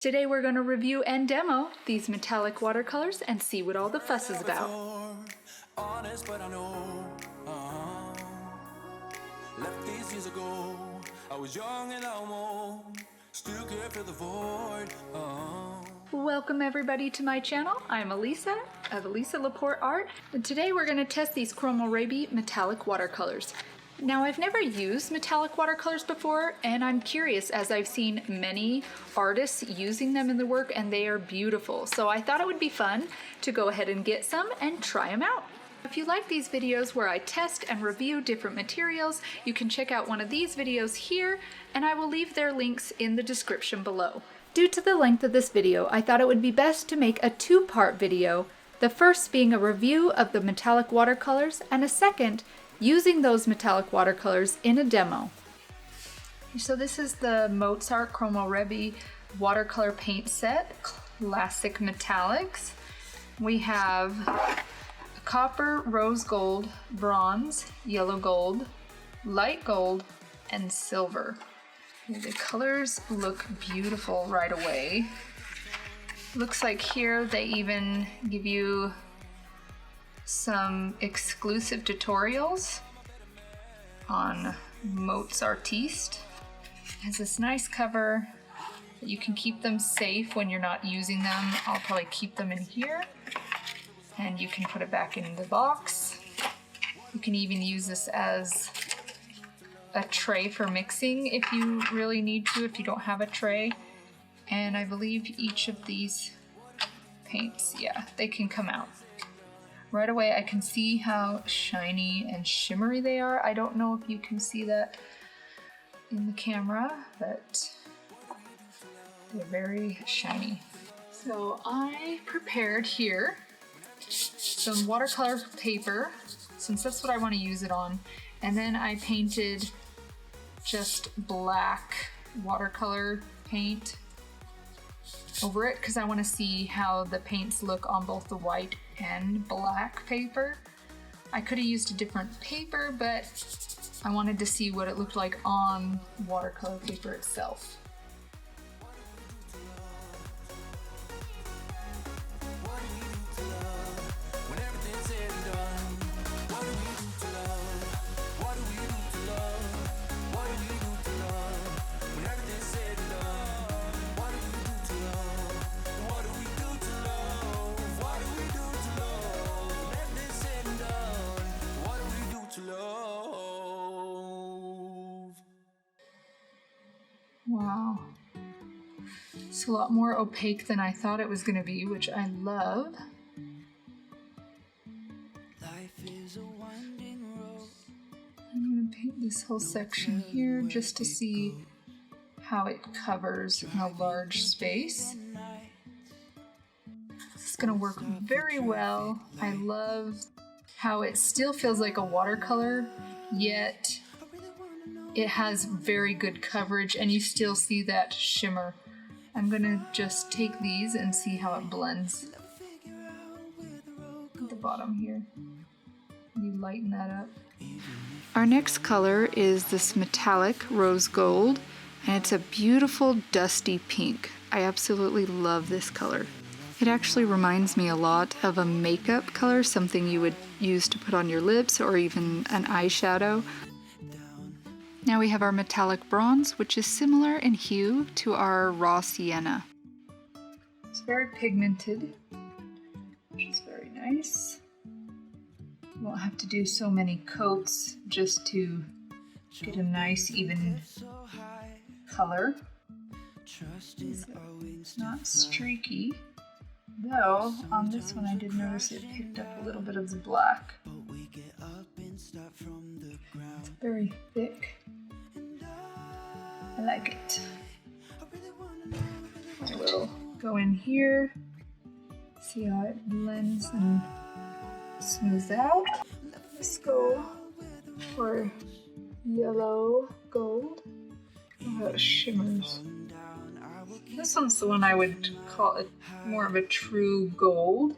Today we're going to review and demo these metallic watercolors and see what all the fuss is about. Honest, but I know, left these years ago. I was young and almost still care for the void. Welcome everybody to my channel. I'm Alisa of Alisa Laporte Art, and today we're going to test these Komorebi Metallic watercolors. Now, I've never used metallic watercolors before, and I'm curious as I've seen many artists using them in their work and they are beautiful. So I thought it would be fun to go ahead and get some and try them out. If you like these videos where I test and review different materials, you can check out one of these videos here, and I will leave their links in the description below. Due to the length of this video, I thought it would be best to make a two-part video, the first being a review of the metallic watercolors and a second using those metallic watercolors in a demo. So this is the Mozart Komorebi watercolor paint set, classic metallics. We have copper, rose gold, bronze, yellow gold, light gold, and silver. The colors look beautiful right away. Looks like here they even give you some exclusive tutorials on Mozartiste. It has this nice cover that you can keep them safe when you're not using them. I'll probably keep them in here, and you can put it back in the box. You can even use this as a tray for mixing if you really need to, if you don't have a tray. And I believe each of these paints, yeah, they can come out. Right away I can see how shiny and shimmery they are. I don't know if you can see that in the camera, but they're very shiny. So I prepared here some watercolor paper, since that's what I want to use it on, and then I painted just black watercolor paint over it because I want to see how the paints look on both the white and black paper. I could have used a different paper, but I wanted to see what it looked like on watercolor paper itself. Wow, it's a lot more opaque than I thought it was going to be, which I love. I'm going to paint this whole section here just to see how it covers a large space. This is going to work very well. I love how it still feels like a watercolor, yet it has very good coverage and you still see that shimmer. I'm gonna just take these and see how it blends at the bottom here. You lighten that up. Our next color is this metallic rose gold, and it's a beautiful dusty pink. I absolutely love this color. It actually reminds me a lot of a makeup color, something you would use to put on your lips or even an eyeshadow. Now we have our metallic bronze, which is similar in hue to our raw sienna. It's very pigmented, which is very nice. You won't have to do so many coats just to get a nice even color. It's not streaky, though on this one I did notice it picked up a little bit of the black. It's very thick. I like it. I will go in here, see how it blends and smooths out. Let's go for yellow gold. How about shimmers? This one's the one I would call it more of a true gold.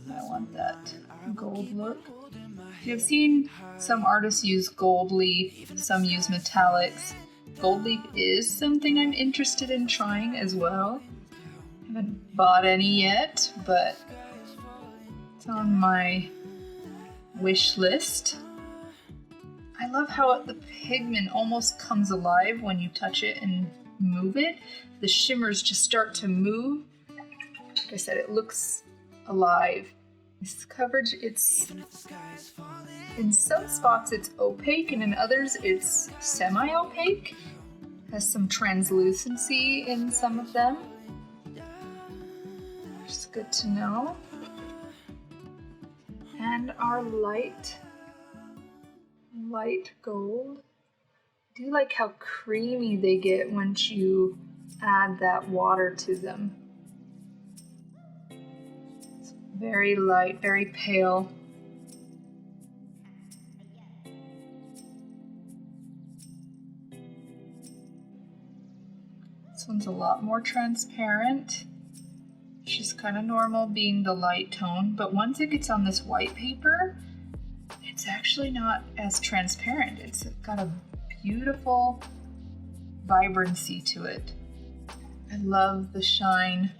I want that gold look. I've seen some artists use gold leaf, some use metallics. Gold leaf is something I'm interested in trying as well. I haven't bought any yet, but it's on my wish list. I love how the pigment almost comes alive when you touch it and move it. The shimmers just start to move. Like I said, it looks alive. This coverage, it's in some spots it's opaque and in others it's semi-opaque. Has some translucency in some of them. Which is good to know. And our light gold. I do like how creamy they get once you add that water to them. It's very light, very pale. This one's a lot more transparent. She's kind of normal being the light tone, but once it gets on this white paper, it's actually not as transparent. It's got a beautiful vibrancy to it. I love the shine.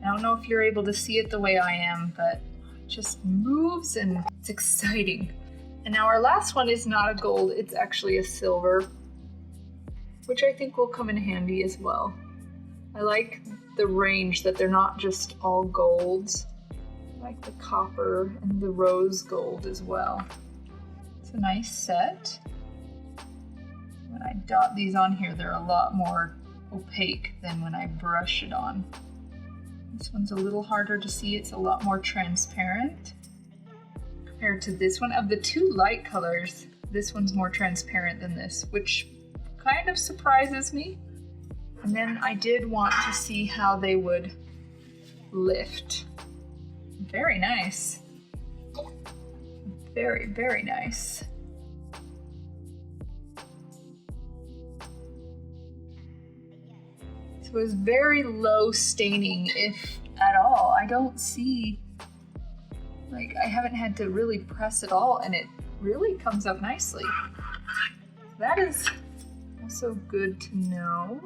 I don't know if you're able to see it the way I am, but it just moves and it's exciting. And now our last one is not a gold, it's actually a silver, which I think will come in handy as well. I like the range that they're not just all golds. I like the copper and the rose gold as well. It's a nice set. When I dot these on here, they're a lot more opaque than when I brush it on. This one's a little harder to see. It's a lot more transparent compared to this one. Of the two light colors, this one's more transparent than this, which kind of surprises me. And then I did want to see how they would lift. Very nice. Very, very nice. So it was very low staining, if at all. I don't see, like, I haven't had to really press at all, and it really comes up nicely. That is also good to know.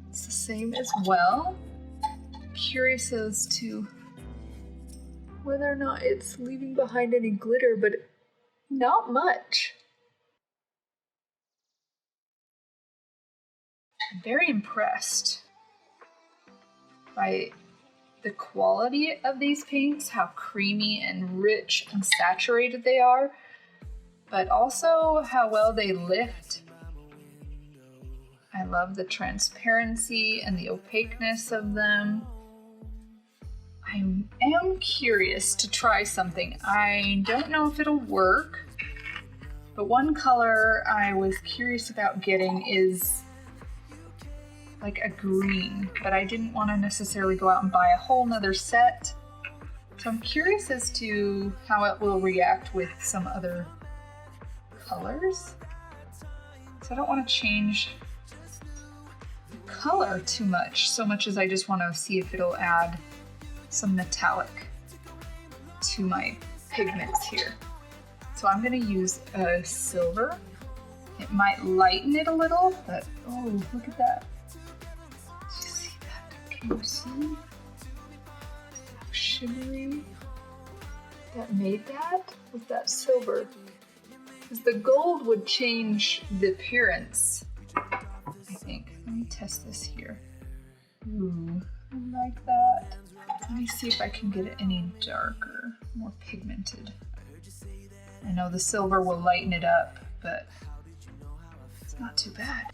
It's the same as well. Curious as to whether or not it's leaving behind any glitter, but not much. I'm very impressed by the quality of these paints, how creamy and rich and saturated they are, but also how well they lift. I love the transparency and the opaqueness of them. I am curious to try something. I don't know if it'll work, but one color I was curious about getting is like a green, but I didn't want to necessarily go out and buy a whole nother set. So I'm curious as to how it will react with some other colors. So I don't want to change the color too much, so much as I just want to see if it'll add some metallic to my pigments here. So I'm going to use a silver. It might lighten it a little, but oh, look at that. Do you see that? Can you see how shimmery that made that with that silver? Because the gold would change the appearance, I think. Let me test this here. Ooh, I like that. Let me see if I can get it any darker, more pigmented. I know the silver will lighten it up, but it's not too bad.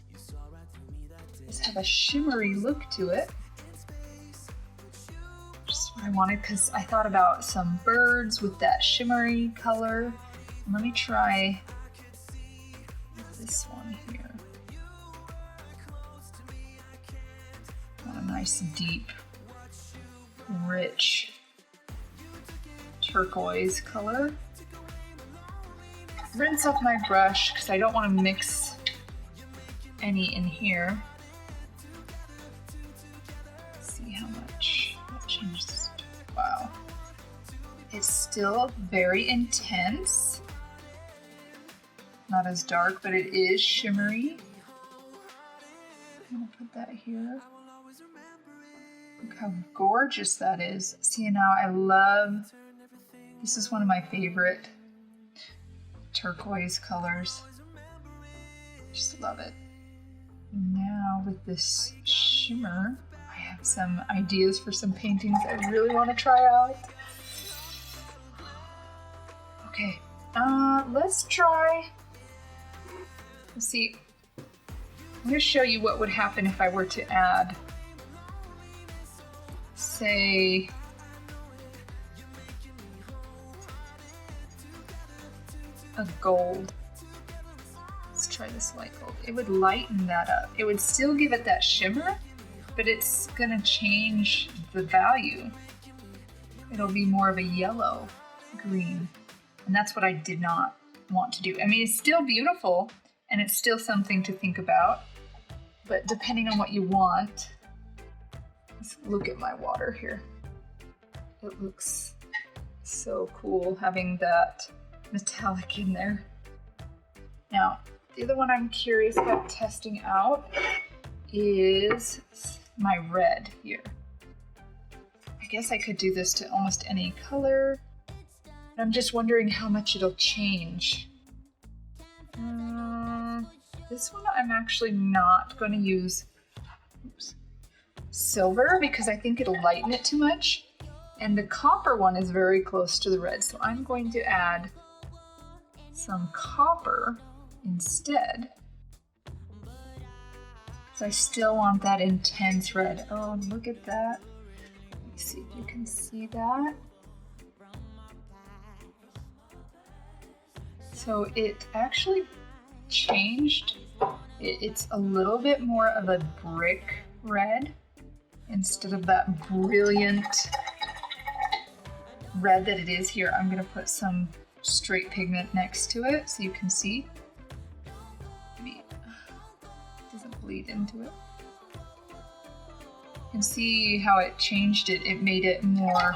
Just have a shimmery look to it. Just what I wanted, because I thought about some birds with that shimmery color. Let me try this one here. Got a nice deep, rich turquoise color. Rinse off my brush because I don't want to mix any in here. Let's see how much that changes. Wow. It's still very intense. not as dark, but it is shimmery. I'm gonna put that here. Look how gorgeous that is. See, now I love, this is one of my favorite turquoise colors. Just love it. Now with this shimmer, I have some ideas for some paintings I really want to try out. Okay, let's try, let's see. I'm going to show you what would happen if I were to add, say, a gold. Let's try this light gold. It would lighten that up. It would still give it that shimmer, but it's going to change the value. It'll be more of a yellow green. And that's what I did not want to do. I mean, it's still beautiful and it's still something to think about, but depending on what you want, let's look at my water here. It looks so cool having that metallic in there. Now, the other one I'm curious about testing out is my red here. I guess I could do this to almost any color. I'm just wondering how much it'll change. This one I'm actually not going to use silver because I think it'll lighten it too much. And the copper one is very close to the red, so I'm going to add some copper instead. So I still want that intense red. Oh, look at that. Let me see if you can see that. So it actually changed. It's a little bit more of a brick red instead of that brilliant red that it is here. I'm going to put some straight pigment next to it so you can see. Maybe it doesn't bleed into it. You can see how it changed it. It made it more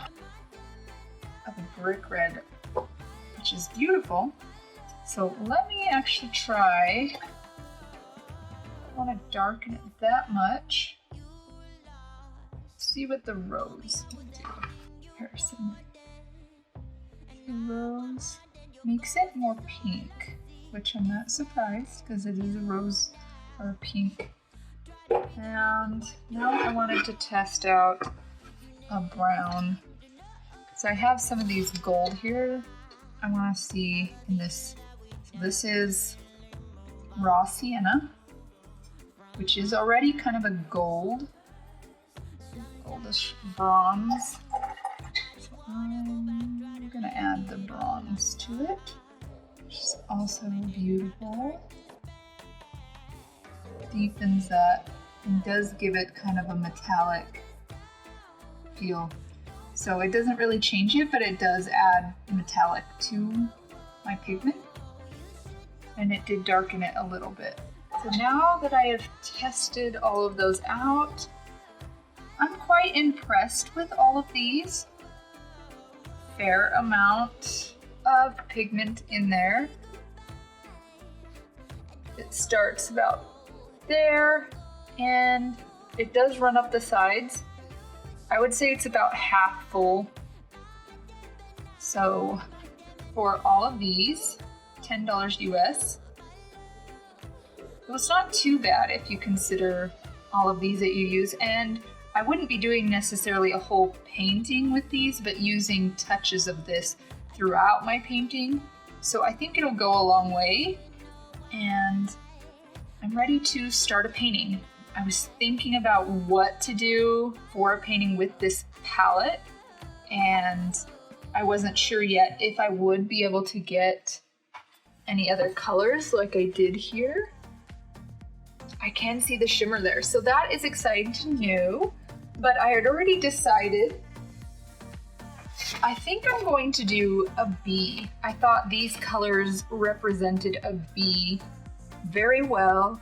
of a brick red, which is beautiful. So let me actually try. I don't want to darken it that much. See what the rose will do. Comparison. The rose makes it more pink, which I'm not surprised because it is a rose or a pink. And now I wanted to test out a brown. So I have some of these gold here. I want to see in this. So this is raw sienna, which is already kind of a goldish bronze. So I'm gonna add the bronze to it, which is also beautiful. Deepens that and does give it kind of a metallic feel. So it doesn't really change it, but it does add metallic to my pigment. And it did darken it a little bit. So now that I have tested all of those out, I'm quite impressed with all of these. Fair amount of pigment in there. It starts about there, and it does run up the sides. I would say it's about half full. So for all of these, $10 US. Well, it's not too bad if you consider all of these that you use, and I wouldn't be doing necessarily a whole painting with these, but using touches of this throughout my painting. So I think it'll go a long way, and I'm ready to start a painting. I was thinking about what to do for a painting with this palette, and I wasn't sure yet if I would be able to get any other colors like I did here. I can see the shimmer there, so that is exciting to know, but I had already decided I think I'm going to do a bee. I thought these colors represented a bee very well.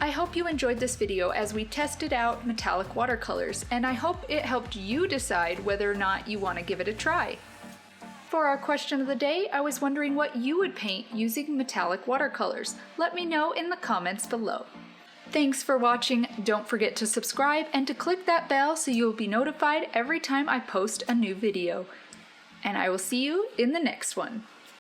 I hope you enjoyed this video as we tested out metallic watercolors, and I hope it helped you decide whether or not you want to give it a try. for our question of the day, I was wondering what you would paint using metallic watercolors. Let me know in the comments below. Thanks for watching. Don't forget to subscribe and to click that bell so you'll be notified every time I post a new video. And I will see you in the next one.